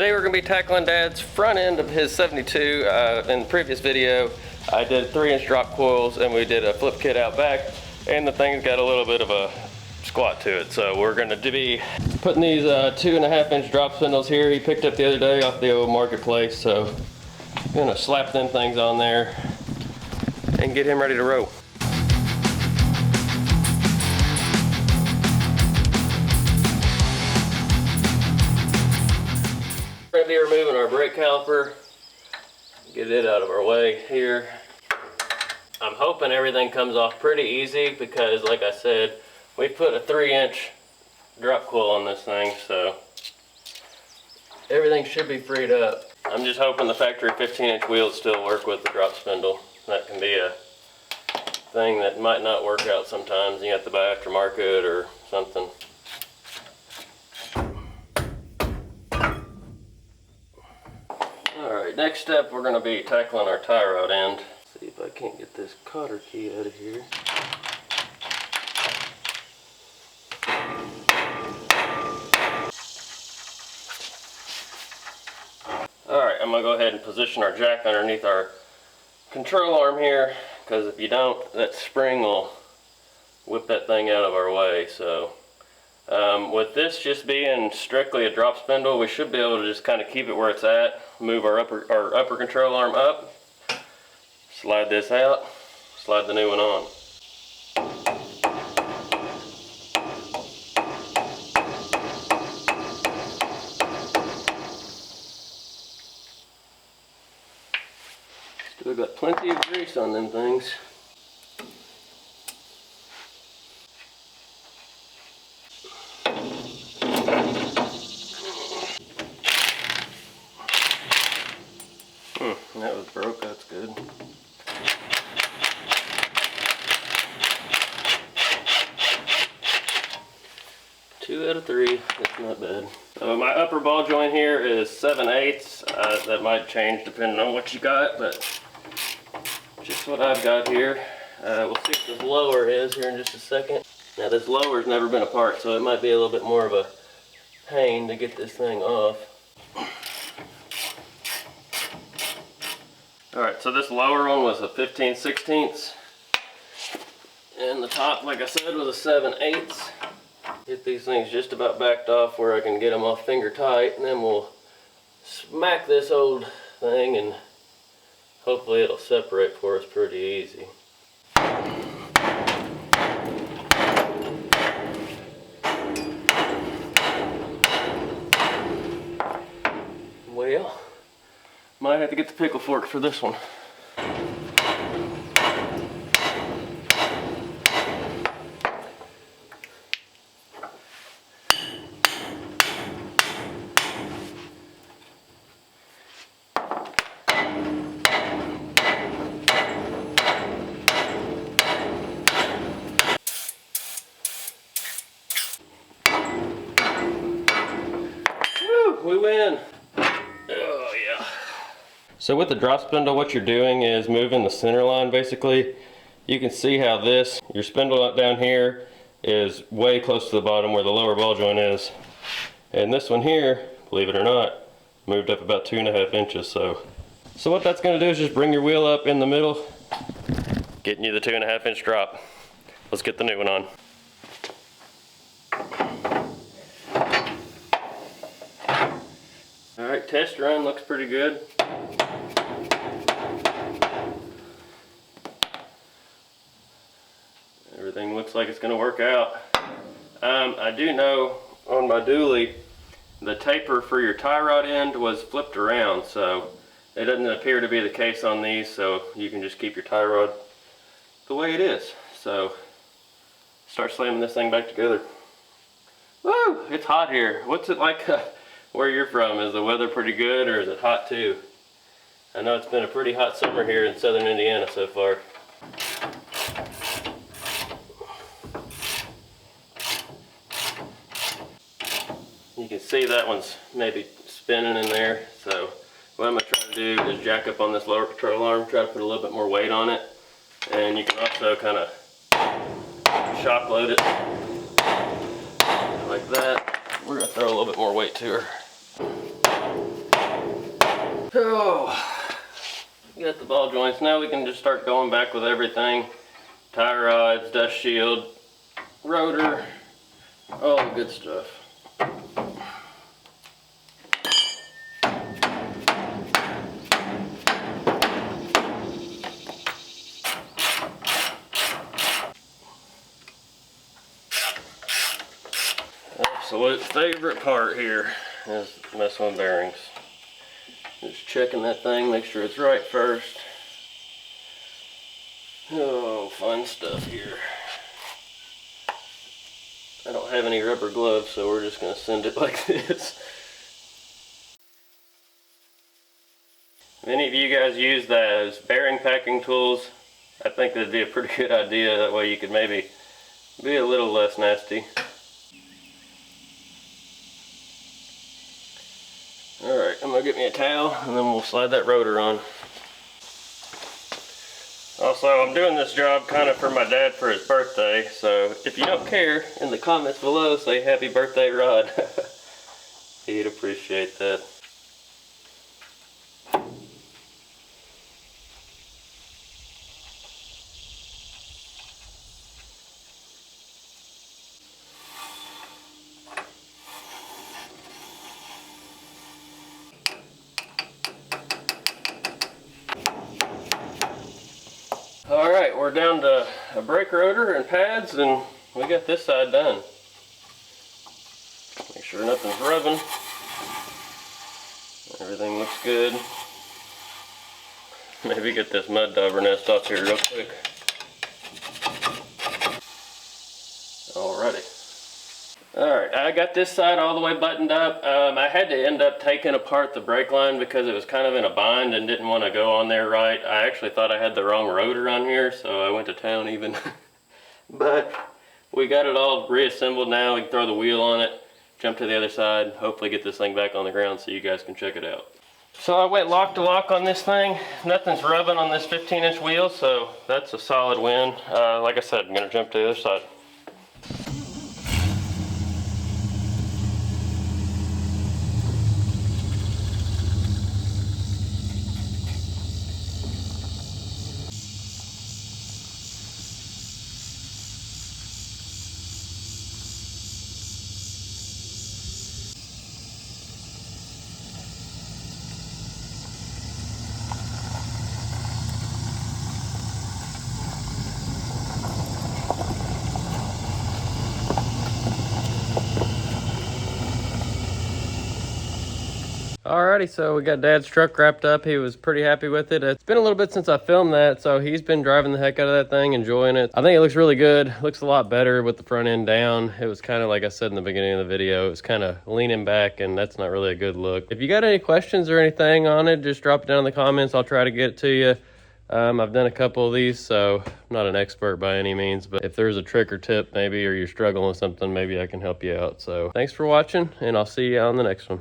Today we're going to be tackling Dad's front end of his 72. In the previous video, I did 3-inch drop coils and we did a flip kit out back, and the thing's got a little bit of a squat to it. So we're going to be putting these 2.5-inch drop spindles here he picked up the other day off the old marketplace. So I'm going to slap them things on there and get him ready to roll. We're going to be removing our brake caliper, get it out of our way here. I'm hoping everything comes off pretty easy because, like I said, we put a 3-inch drop coil on this thing, so everything should be freed up. I'm just hoping the factory 15-inch wheels still work with the drop spindle. That can be a thing that might not work out sometimes. You have to buy aftermarket or something. Alright, next step we're going to be tackling our tie rod end. See if I can't get this cotter key out of here. Alright, I'm going to go ahead and position our jack underneath our control arm here, because if you don't, that spring will whip that thing out of our way. So with this just being strictly a drop spindle, we should be able to just kind of keep it where it's at, move our upper control arm up, slide this out, slide the new one on. Still got plenty of grease on them things. That was broke, that's good. Two out of 3, that's not bad. So my upper ball joint here is 7/8. That might change depending on what you got, but just what I've got here. We'll see what this lower is here in just a second. Now this lower's never been apart, so it might be a little bit more of a pain to get this thing off. Alright, so this lower one was a 15/16, and the top, like I said, was a 7/8. Get these things just about backed off where I can get them off finger tight, and then we'll smack this old thing and hopefully it'll separate for us pretty easy. Well, might have to get the pickle fork for this one. Woo, we win. Oh yeah. So with the drop spindle, what you're doing is moving the center line basically. You can see how your spindle down here is way close to the bottom where the lower ball joint is. And this one here, believe it or not, moved up about 2.5 inches. So what that's going to do is just bring your wheel up in the middle, getting you the 2.5-inch drop. Let's get the new one on. Alright, test run looks pretty good. Everything looks like it's going to work out. I do know on my dually, the taper for your tie rod end was flipped around, so it doesn't appear to be the case on these, so you can just keep your tie rod the way it is. So start slamming this thing back together. Woo! It's hot here. What's it like where you're from? Is the weather pretty good or is it hot too? I know it's been a pretty hot summer here in southern Indiana so far. You can see that one's maybe spinning in there, so what I'm going to try to do is jack up on this lower control arm, try to put a little bit more weight on it, and you can also kind of shock load it like that. We're going to throw a little bit more weight to her. Oh, got the ball joints. Now we can just start going back with everything. Tie rods, dust shield, rotor, all the good stuff. Absolute favorite part here is messing with bearings. Just checking that thing, make sure it's right first. Oh, fun stuff here. I don't have any rubber gloves, so we're just going to send it like this. If any of you guys use those bearing packing tools, I think that'd be a pretty good idea. That way you could maybe be a little less nasty. Alright, I'm going to get me a towel and then we'll slide that rotor on. Also, I'm doing this job kind of for my dad for his birthday, so if you don't care, in the comments below say happy birthday, Rod. He'd appreciate that. Alright, we're down to a brake rotor and pads, and we got this side done. Make sure nothing's rubbing. Everything looks good. Maybe get this mud dauber nest off here real quick. Alrighty. Alright, I got this side all the way buttoned up. I had to end up taking apart the brake line because it was kind of in a bind and didn't want to go on there right. I actually thought I had the wrong rotor on here, so I went to town even. But we got it all reassembled now. We can throw the wheel on it, jump to the other side, hopefully get this thing back on the ground so you guys can check it out. So I went lock to lock on this thing. Nothing's rubbing on this 15-inch wheel, so that's a solid win. Like I said, I'm going to jump to the other side. Alrighty, so we got Dad's truck wrapped up. He was pretty happy with it. It's been a little bit since I filmed that, so he's been driving the heck out of that thing, enjoying it. I think it looks really good. Looks a lot better with the front end down. It was kind of like I said in the beginning of the video, it was kind of leaning back, and that's not really a good look. If you got any questions or anything on it, just drop it down in the comments. I'll try to get it to you. I've done a couple of these, so I'm not an expert by any means, but if there's a trick or tip maybe, or you're struggling with something, maybe I can help you out. So thanks for watching, and I'll see you on the next one.